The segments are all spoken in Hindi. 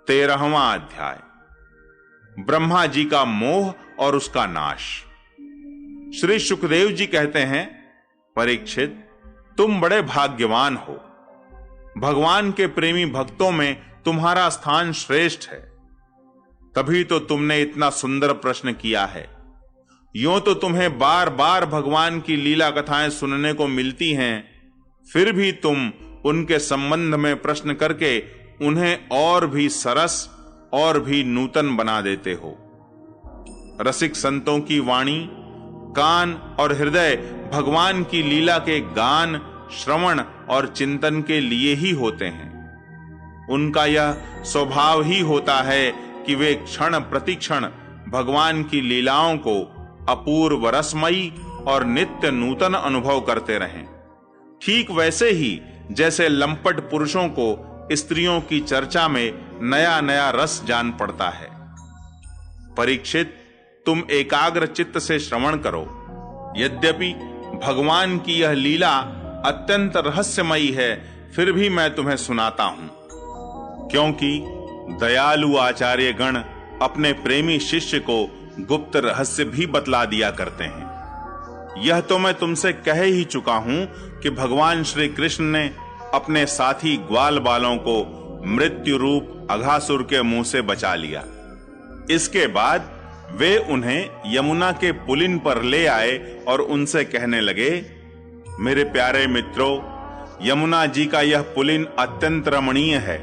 13वां अध्याय। ब्रह्मा जी का मोह और उसका नाश। श्री सुखदेव जी कहते हैं, परीक्षित, तुम बड़े भाग्यवान हो। भगवान के प्रेमी भक्तों में तुम्हारा स्थान श्रेष्ठ है। तभी तो तुमने इतना सुंदर प्रश्न किया है। यूं तो तुम्हें बार बार भगवान की लीला कथाएं सुनने को मिलती हैं, फिर भी तुम उनके संबंध में प्रश्न करके उन्हें और भी सरस और भी नूतन बना देते हो। रसिक संतों की वाणी, कान और हृदय भगवान की लीला के गान, श्रवण और चिंतन के लिए ही होते हैं। उनका यह स्वभाव ही होता है कि वे क्षण प्रतिक्षण भगवान की लीलाओं को अपूर्व रसमयी और नित्य नूतन अनुभव करते रहें। ठीक वैसे ही जैसे लंपट पुरुषों को स्त्रियों की चर्चा में नया नया रस जान पड़ता है। परीक्षित, तुम एकाग्र चित्त से श्रवण करो। यद्यपि भगवान की यह लीला अत्यंत रहस्यमयी है, फिर भी मैं तुम्हें सुनाता हूं, क्योंकि दयालु आचार्य गण अपने प्रेमी शिष्य को गुप्त रहस्य भी बतला दिया करते हैं। यह तो मैं तुमसे कह ही चुका हूं कि भगवान श्री कृष्ण ने अपने साथी ग्वाल बालों को मृत्यु रूप अघासुर के मुंह से बचा लिया। इसके बाद वे उन्हें यमुना के पुलिन पर ले आए और उनसे कहने लगे, मेरे प्यारे मित्रों, यमुना जी का यह पुलिन अत्यंत रमणीय है।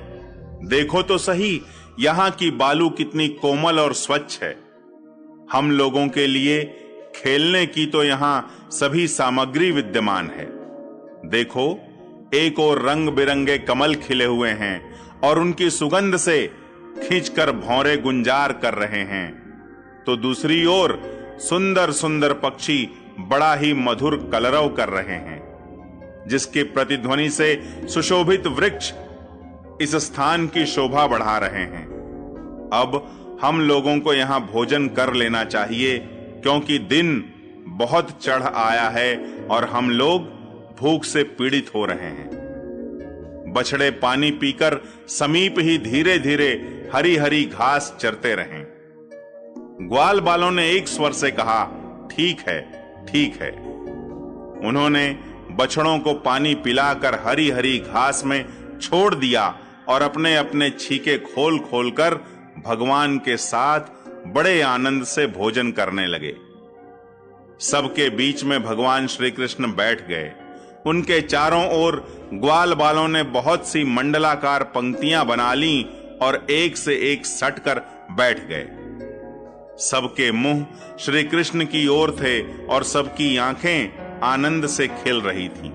देखो तो सही, यहाँ की बालू कितनी कोमल और स्वच्छ है। हम लोगों के लिए खेलने की तो यहाँ सभी सामग्री विद्यमान है। देखो, एक और रंग बिरंगे कमल खिले हुए हैं और उनकी सुगंध से खींचकर भौरे गुंजार कर रहे हैं, तो दूसरी ओर सुंदर सुंदर पक्षी बड़ा ही मधुर कलरव कर रहे हैं, जिसके प्रतिध्वनि से सुशोभित वृक्ष इस स्थान की शोभा बढ़ा रहे हैं। अब हम लोगों को यहां भोजन कर लेना चाहिए, क्योंकि दिन बहुत चढ़ आया है और हम लोग भूख से पीड़ित हो रहे हैं। बछड़े पानी पीकर समीप ही धीरे धीरे हरी हरी घास चरते रहें। ग्वाल बालों ने एक स्वर से कहा, ठीक है, ठीक है। उन्होंने बछड़ों को पानी पिलाकर हरी हरी घास में छोड़ दिया और अपने अपने छीके खोल खोलकर भगवान के साथ बड़े आनंद से भोजन करने लगे। सबके बीच में भगवान श्री कृष्ण बैठ गए। उनके चारों ओर ग्वाल बालों ने बहुत सी मंडलाकार पंक्तियां बना लीं और एक से एक सटकर बैठ गए। सबके मुंह श्री कृष्ण की ओर थे और सबकी आंखें आनंद से खिल रही थीं।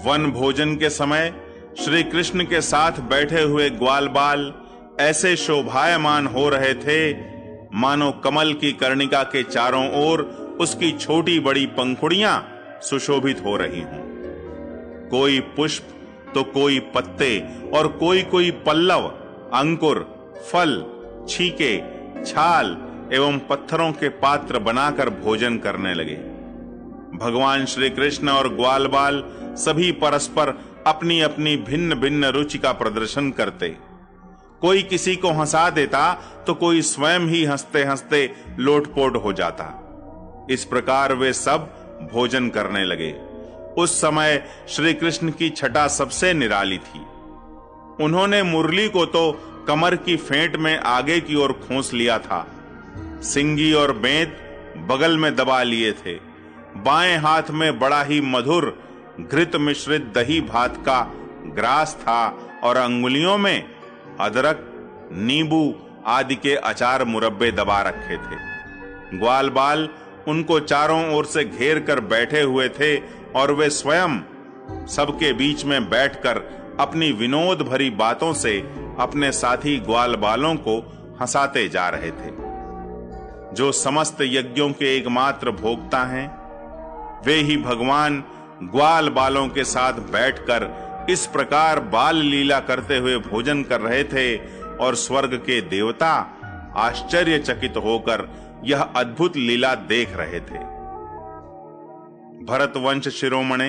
वन भोजन के समय श्री कृष्ण के साथ बैठे हुए ग्वाल बाल ऐसे शोभायमान हो रहे थे, मानो कमल की कर्णिका के चारों ओर उसकी छोटी बड़ी पंखुड़ियां सुशोभित हो रही हूं। कोई पुष्प तो कोई पत्ते और कोई कोई पल्लव, अंकुर, फल, छीके, छाल एवं पत्थरों के पात्र बनाकर भोजन करने लगे। भगवान श्री कृष्ण और ग्वाल बाल सभी परस्पर अपनी अपनी भिन्न भिन्न रुचि का प्रदर्शन करते। कोई किसी को हंसा देता तो कोई स्वयं ही हंसते हंसते लोटपोट हो जाता। इस प्रकार वे सब भोजन करने लगे। उस समय श्री कृष्ण की छटा सबसे निराली थी। उन्होंने मुरली को तो कमर की फेंट में आगे की ओर खोस लिया था। सिंगी और बेंत बगल में दबा लिए थे। बाएं हाथ में बड़ा ही मधुर घृत मिश्रित दही भात का ग्रास था और अंगुलियों में अदरक, नींबू आदि के अचार मुरब्बे दबा रखे थे। ग्वाल बाल उनको चारों ओर से घेर कर बैठे हुए थे और वे स्वयं सबके बीच में बैठकर अपनी विनोद भरी बातों से अपने साथी ग्वाल बालों को हंसाते जा रहे थे। जो समस्त यज्ञों के एकमात्र भोक्ता हैं, वे ही भगवान ग्वाल बालों के साथ बैठकर इस प्रकार बाल लीला करते हुए भोजन कर रहे थे और स्वर्ग के देवता आश्चर्यचकित होकर यह अद्भुत लीला देख रहे थे। भरतवंश शिरोमणे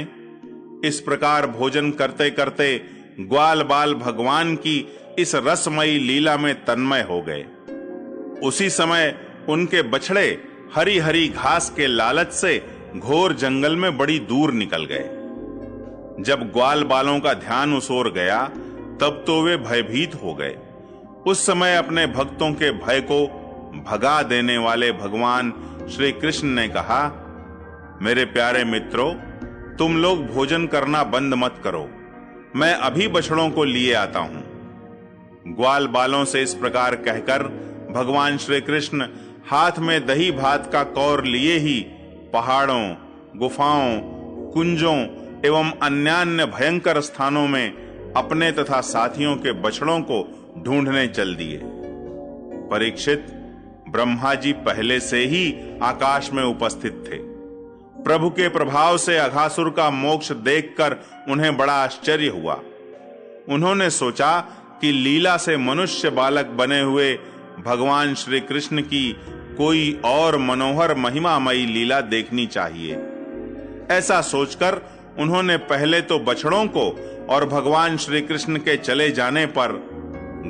इस प्रकार भोजन करते करते ग्वाल बाल भगवान की इस रसमयी लीला में तन्मय हो गए। उसी समय उनके बछड़े हरी हरी घास के लालच से घोर जंगल में बड़ी दूर निकल गए। जब ग्वाल बालों का ध्यान उस ओर गया तब तो वे भयभीत हो गए। उस समय अपने भक्तों के भय को भगा देने वाले भगवान श्री कृष्ण ने कहा, मेरे प्यारे मित्रों, तुम लोग भोजन करना बंद मत करो, मैं अभी बछड़ों को लिए आता हूं। ग्वाल बालों से इस प्रकार कहकर भगवान श्री कृष्ण हाथ में दही भात का कौर लिए ही पहाड़ों, गुफाओं, कुंजों एवं अन्यान्य भयंकर स्थानों में अपने तथा साथियों के बछड़ों को ढूंढने चल दिए। परीक्षित, ब्रह्मा जी पहले से ही आकाश में उपस्थित थे। प्रभु के प्रभाव से अघासुर का मोक्ष देखकर उन्हें बड़ा आश्चर्य हुआ। उन्होंने सोचा कि लीला से मनुष्य बालक बने हुए भगवान श्री कृष्ण की कोई और मनोहर महिमामयी लीला देखनी चाहिए। ऐसा सोचकर उन्होंने पहले तो बछड़ों को और भगवान श्री कृष्ण के चले जाने पर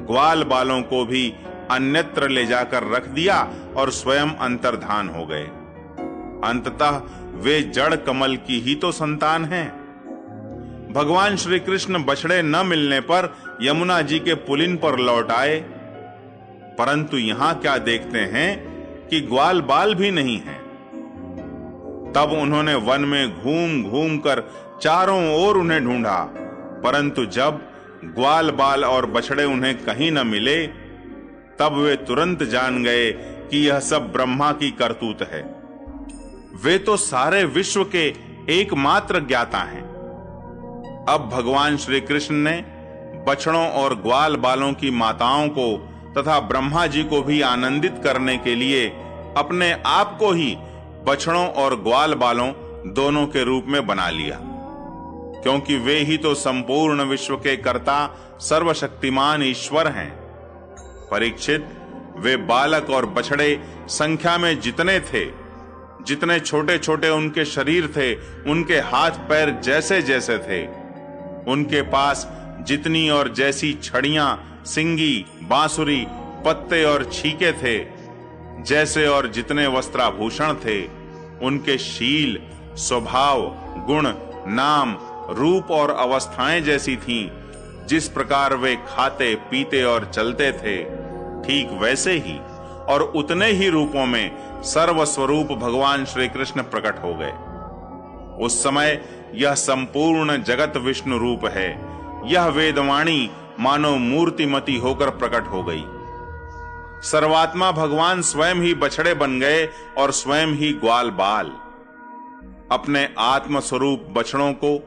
ग्वाल बालों को भी अन्यत्र ले जाकर रख दिया और स्वयं अंतर्धान हो गए। अंततः वे जड़ कमल की ही तो संतान हैं। भगवान श्री कृष्ण बछड़े न मिलने पर यमुना जी के पुलिन पर लौट आए, परंतु यहां क्या देखते हैं कि ग्वाल बाल भी नहीं है। तब उन्होंने वन में घूम घूम कर चारों ओर उन्हें ढूंढा, परंतु जब ग्वाल बाल और बछड़े उन्हें कहीं न मिले तब वे तुरंत जान गए कि यह सब ब्रह्मा की करतूत है। वे तो सारे विश्व के एकमात्र ज्ञाता हैं। अब भगवान श्री कृष्ण ने बछड़ों और ग्वाल बालों की माताओं को तथा ब्रह्मा जी को भी आनंदित करने के लिए अपने आप को ही बछड़ों और ग्वाल बालों दोनों के रूप में बना लिया, क्योंकि वे ही तो संपूर्ण विश्व के कर्ता सर्वशक्तिमान ईश्वर हैं। परीक्षित, वे बालक और बछड़े संख्या में जितने थे, जितने छोटे छोटे उनके शरीर थे, उनके हाथ पैर जैसे जैसे थे, उनके पास जितनी और जैसी छड़ियां, सिंगी, बांसुरी, पत्ते और छीके थे, जैसे और जितने वस्त्राभूषण थे, उनके शील, स्वभाव, गुण, नाम, रूप और अवस्थाएं जैसी थीं। जिस प्रकार वे खाते, पीते और चलते थे, ठीक वैसे ही और उतने ही रूपों में सर्वस्वरूप भगवान श्री कृष्ण प्रकट हो गए। उस समय यह संपूर्ण जगत विष्णु रूप है। यह वेदवाणी मानो मूर्तिमती होकर प्रकट हो गई। सर्वात्मा भगवान स्वयं ही बछड़े बन गए और स्वयं ही ग्वाल बाल। अपने आत्म स्वरूप बछड़ों को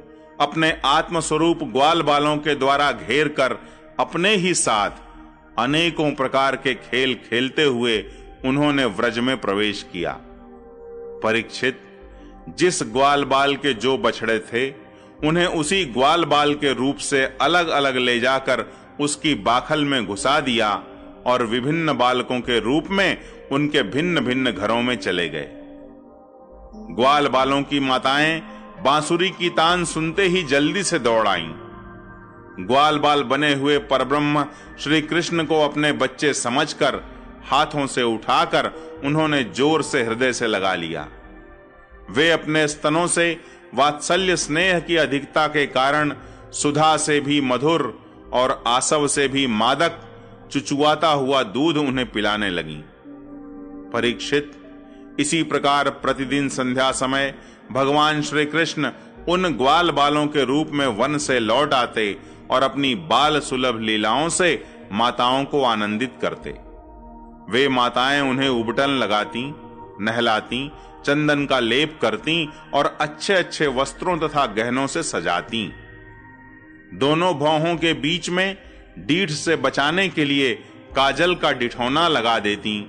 अपने आत्म स्वरूप ग्वाल बालों के द्वारा घेर कर अपने ही साथ अनेकों प्रकार के खेल खेलते हुए उन्होंने व्रज में प्रवेश किया। परीक्षित, जिस ग्वाल बाल के जो बछड़े थे, उन्हें उसी ग्वाल बाल के रूप से अलग अलग ले जाकर उसकी बाखल में घुसा दिया और विभिन्न बालकों के रूप में उनके भिन्न भिन्न घरों में चले गए। ग्वाल बालों की माताएं बांसुरी की तान सुनते ही जल्दी से दौड़ आईं। ग्वाल बाल बने हुए परब्रह्म श्री कृष्ण को अपने बच्चे समझकर हाथों से उठाकर उन्होंने जोर से हृदय से लगा लिया। वे अपने स्तनों से वात्सल्य स्नेह की अधिकता के कारण सुधा से भी मधुर और आसव से भी मादक चुचुआता हुआ दूध उन्हें पिलाने लगी। परीक्षित, इसी प्रकार प्रतिदिन संध्या समय भगवान श्री कृष्ण उन ग्वाल बालों के रूप में वन से लौट आते और अपनी बाल सुलभ लीलाओं से माताओं को आनंदित करते। वे माताएं उन्हें उबटन लगाती, नहलाती, चंदन का लेप करती और अच्छे अच्छे वस्त्रों तथा गहनों से सजाती। दोनों भौहों के बीच में डीठ से बचाने के लिए काजल का डिठौना लगा देती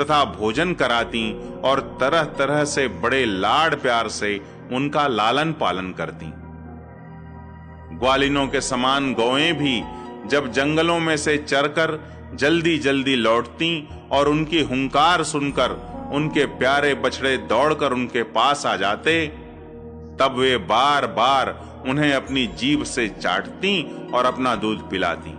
तथा भोजन कराती और तरह तरह से बड़े लाड प्यार से उनका लालन पालन करती। ग्वालिनों के समान गौएं भी जब जंगलों में से चरकर जल्दी जल्दी लौटती और उनकी हुंकार सुनकर उनके प्यारे बछड़े दौड़कर उनके पास आ जाते, तब वे बार बार उन्हें अपनी जीभ से चाटती और अपना दूध पिलाती।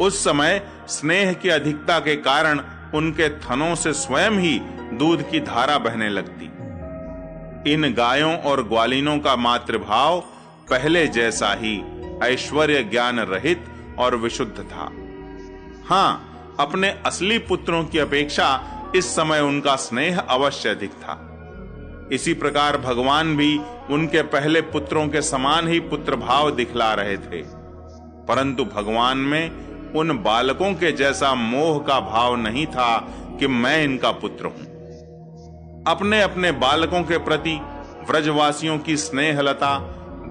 उस समय स्नेह की अधिकता के कारण उनके थनों से स्वयं ही दूध की धारा बहने लगती। इन गायों और ग्वालिनों का मातृभाव पहले जैसा ही ऐश्वर्य ज्ञान रहित और विशुद्ध था। हां, अपने असली पुत्रों की अपेक्षा इस समय उनका स्नेह अवश्य अधिक था। इसी प्रकार भगवान भी उनके पहले पुत्रों के समान ही पुत्र भाव दिखला रहे थे, परंतु भगवान में उन बालकों के जैसा मोह का भाव नहीं था कि मैं इनका पुत्र हूं। अपने अपने बालकों के प्रति व्रजवासियों की स्नेहलता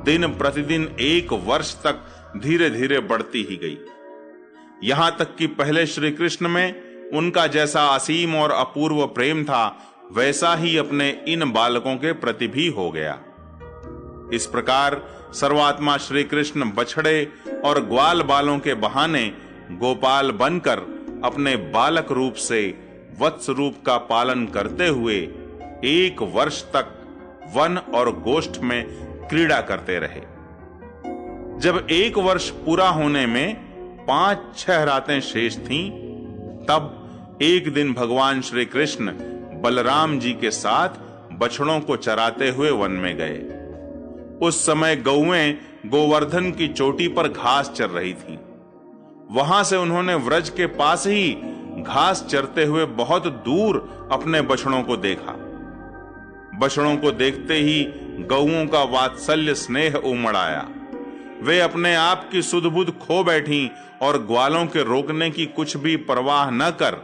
दिन प्रतिदिन 1 वर्ष तक धीरे धीरे बढ़ती ही गई। यहां तक कि पहले श्री कृष्ण में उनका जैसा असीम और अपूर्व प्रेम था, वैसा ही अपने इन बालकों के प्रति भी हो गया। इस प्रकार सर्वात्मा श्री कृष्ण बछड़े और ग्वाल बालों के बहाने गोपाल बनकर अपने बालक रूप से वत्स रूप का पालन करते हुए 1 वर्ष तक वन और गोष्ठ में क्रीड़ा करते रहे। जब 1 वर्ष पूरा होने में 5-6 रातें शेष थीं, तब एक दिन भगवान श्री कृष्ण बलराम जी के साथ बछड़ों को चराते हुए वन में गए। उस समय गौएं गोवर्धन की चोटी पर घास चर रही थीं। वहां से उन्होंने व्रज के पास ही घास चरते हुए बहुत दूर अपने बछड़ों को देखा। बछड़ों को देखते ही गौओं का वात्सल्य स्नेह उमड़ आया। वे अपने आप की सुध बुध खो बैठी और ग्वालों के रोकने की कुछ भी परवाह न कर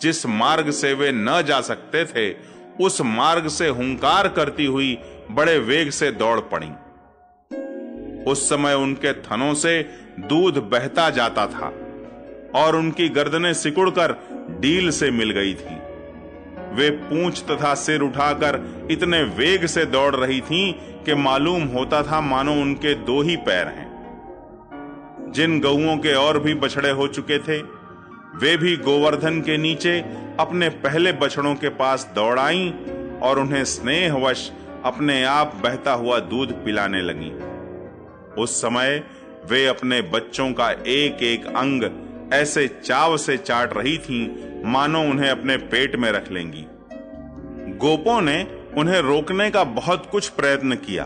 जिस मार्ग से वे न जा सकते थे, उस मार्ग से हुंकार करती हुई बड़े वेग से दौड़ पड़ी। उस समय उनके थनों से दूध बहता जाता था और उनकी गर्दनें सिकुड़कर डील से मिल गई थी। वे पूंछ तथा सिर उठाकर इतने वेग से दौड़ रही थीं कि मालूम होता था मानो उनके 2 ही पैर हैं। जिन गौओं के और भी बछड़े हो चुके थे, वे भी गोवर्धन के नीचे अपने पहले बछड़ों के पास दौड़ आईं और उन्हें स्नेहवश अपने आप बहता हुआ दूध पिलाने लगीं। उस समय वे अपने बच्चों का एक एक अंग ऐसे चाव से चाट रही थीं मानो उन्हें अपने पेट में रख लेंगी। गोपों ने उन्हें रोकने का बहुत कुछ प्रयत्न किया,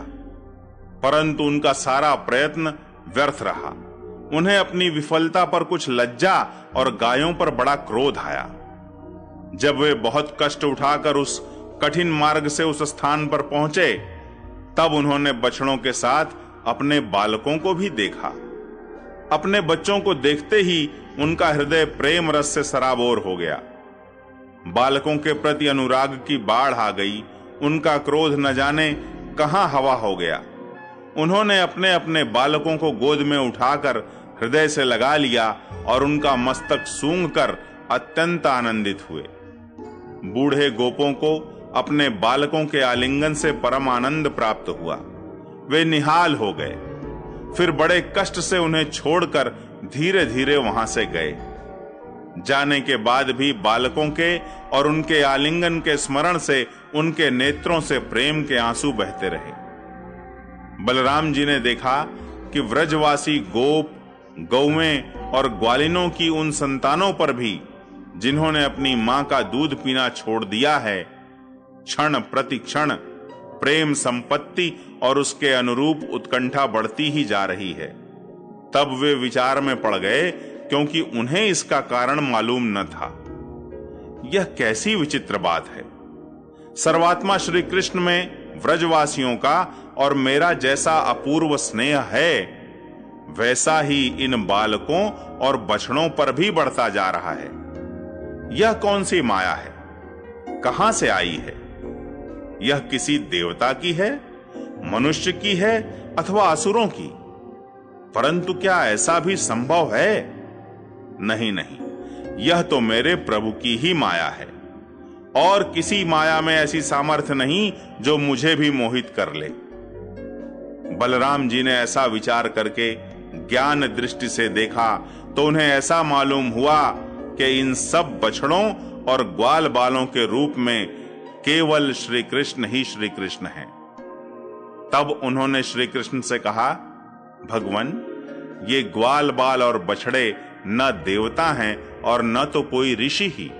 परंतु उनका सारा प्रयत्न व्यर्थ रहा। उन्हें अपनी विफलता पर कुछ लज्जा और गायों पर बड़ा क्रोध आया। जब वे बहुत कष्ट उठाकर उस कठिन मार्ग से उस स्थान पर पहुंचे, तब उन्होंने बछड़ों के साथ अपने बालकों को भी देखा। अपने बच्चों को देखते ही उनका हृदय प्रेम रस से सराबोर हो गया। बालकों के प्रति अनुराग की बाढ़ आ गई। उनका क्रोध न जाने कहां हवा हो गया। उन्होंने अपने अपने बालकों को गोद में उठाकर हृदय से लगा लिया और उनका मस्तक सूंघकर अत्यंत आनंदित हुए। बूढ़े गोपों को अपने बालकों के आलिंगन से परम आनंद प्राप्त हुआ। वे निहाल हो गए। फिर बड़े कष्ट से उन्हें छोड़कर धीरे धीरे वहां से गए। जाने के बाद भी बालकों के और उनके आलिंगन के स्मरण से उनके नेत्रों से प्रेम के आंसू बहते रहे। बलराम जी ने देखा कि व्रजवासी गोप, गौएं और ग्वालिनों की उन संतानों पर भी जिन्होंने अपनी मां का दूध पीना छोड़ दिया है, क्षण प्रति क्षण प्रेम संपत्ति और उसके अनुरूप उत्कंठा बढ़ती ही जा रही है। तब वे विचार में पड़ गए, क्योंकि उन्हें इसका कारण मालूम न था। यह कैसी विचित्र बात है। सर्वात्मा श्री कृष्ण में व्रजवासियों का और मेरा जैसा अपूर्व स्नेह है, वैसा ही इन बालकों और बछड़ों पर भी बढ़ता जा रहा है। यह कौन सी माया है? कहां से आई है? यह किसी देवता की है, मनुष्य की है अथवा असुरों की? परंतु क्या ऐसा भी संभव है? नहीं नहीं, यह तो मेरे प्रभु की ही माया है और किसी माया में ऐसी सामर्थ्य नहीं जो मुझे भी मोहित कर ले। बलराम जी ने ऐसा विचार करके ज्ञान दृष्टि से देखा तो उन्हें ऐसा मालूम हुआ कि इन सब बछड़ों और ग्वाल बालों के रूप में केवल श्री कृष्ण ही श्री कृष्ण हैं। तब उन्होंने श्री कृष्ण से कहा, भगवन, ये ग्वाल बाल और बछड़े न देवता हैं और न तो कोई ऋषि ही।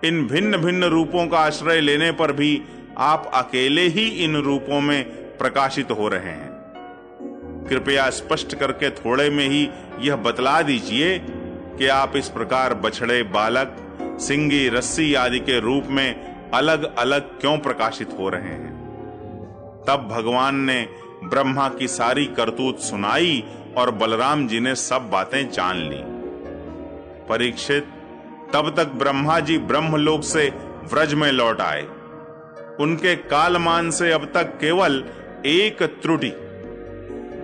इन भिन्न भिन्न रूपों का आश्रय लेने पर भी आप अकेले ही इन रूपों में प्रकाशित हो रहे हैं। कृपया स्पष्ट करके थोड़े में ही यह बतला दीजिए कि आप इस प्रकार बछड़े, बालक, सिंगी, रस्सी आदि के रूप में अलग अलग क्यों प्रकाशित हो रहे हैं। तब भगवान ने ब्रह्मा की सारी करतूत सुनाई और बलराम जी ने सब बातें जान ली। परीक्षित, तब तक ब्रह्मा जी ब्रह्मलोक से व्रज में लौट आए। उनके कालमान से अब तक केवल एक त्रुटि,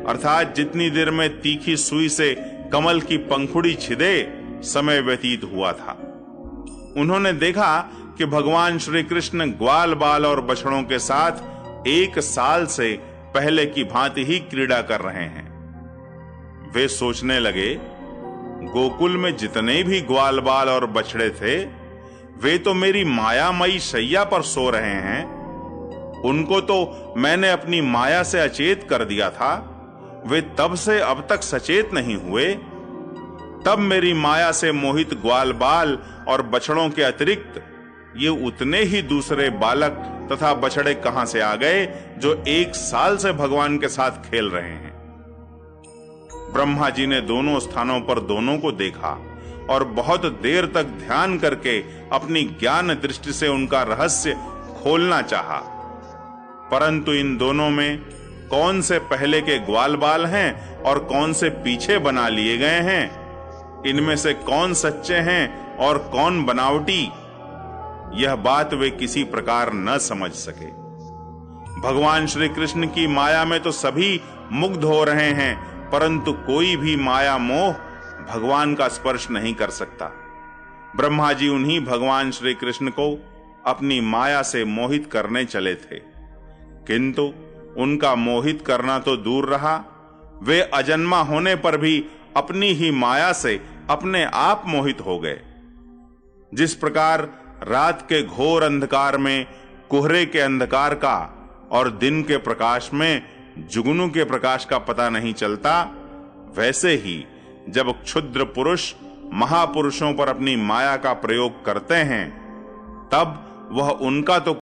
अर्थात जितनी देर में तीखी सुई से कमल की पंखुड़ी छिदे समय व्यतीत हुआ था। उन्होंने देखा कि भगवान श्री कृष्ण ग्वाल, बाल और बछड़ों के साथ 1 साल से पहले की भांति ही क्रीड़ा कर रहे हैं। वे सोचने लगे, गोकुल में जितने भी ग्वाल, बाल और बछड़े थे वे तो मेरी मायामयी शैया पर सो रहे हैं। उनको तो मैंने अपनी माया से अचेत कर दिया था। वे तब से अब तक सचेत नहीं हुए। तब मेरी माया से मोहित ग्वाल, बाल और बछड़ों के अतिरिक्त ये उतने ही दूसरे बालक तथा बछड़े कहां से आ गए जो 1 साल से भगवान के साथ खेल रहे हैं। ब्रह्मा जी ने दोनों स्थानों पर दोनों को देखा और बहुत देर तक ध्यान करके अपनी ज्ञान दृष्टि से उनका रहस्य खोलना चाहा, परंतु इन दोनों में कौन से पहले के ग्वाल, बाल हैं और कौन से पीछे बना लिए गए हैं, इनमें से कौन सच्चे हैं और कौन बनावटी, यह बात वे किसी प्रकार न समझ सके। भगवान श्री कृष्ण की माया में तो सभी मुग्ध हो रहे हैं, परंतु कोई भी माया मोह भगवान का स्पर्श नहीं कर सकता। ब्रह्मा जी उन्हीं भगवान श्री कृष्ण को अपनी माया से मोहित करने चले थे, किंतु उनका मोहित करना तो दूर रहा, वे अजन्मा होने पर भी अपनी ही माया से अपने आप मोहित हो गए। जिस प्रकार रात के घोर अंधकार में कोहरे के अंधकार का और दिन के प्रकाश में जुगनू के प्रकाश का पता नहीं चलता, वैसे ही जब क्षुद्र पुरुष महापुरुषों पर अपनी माया का प्रयोग करते हैं, तब वह उनका तो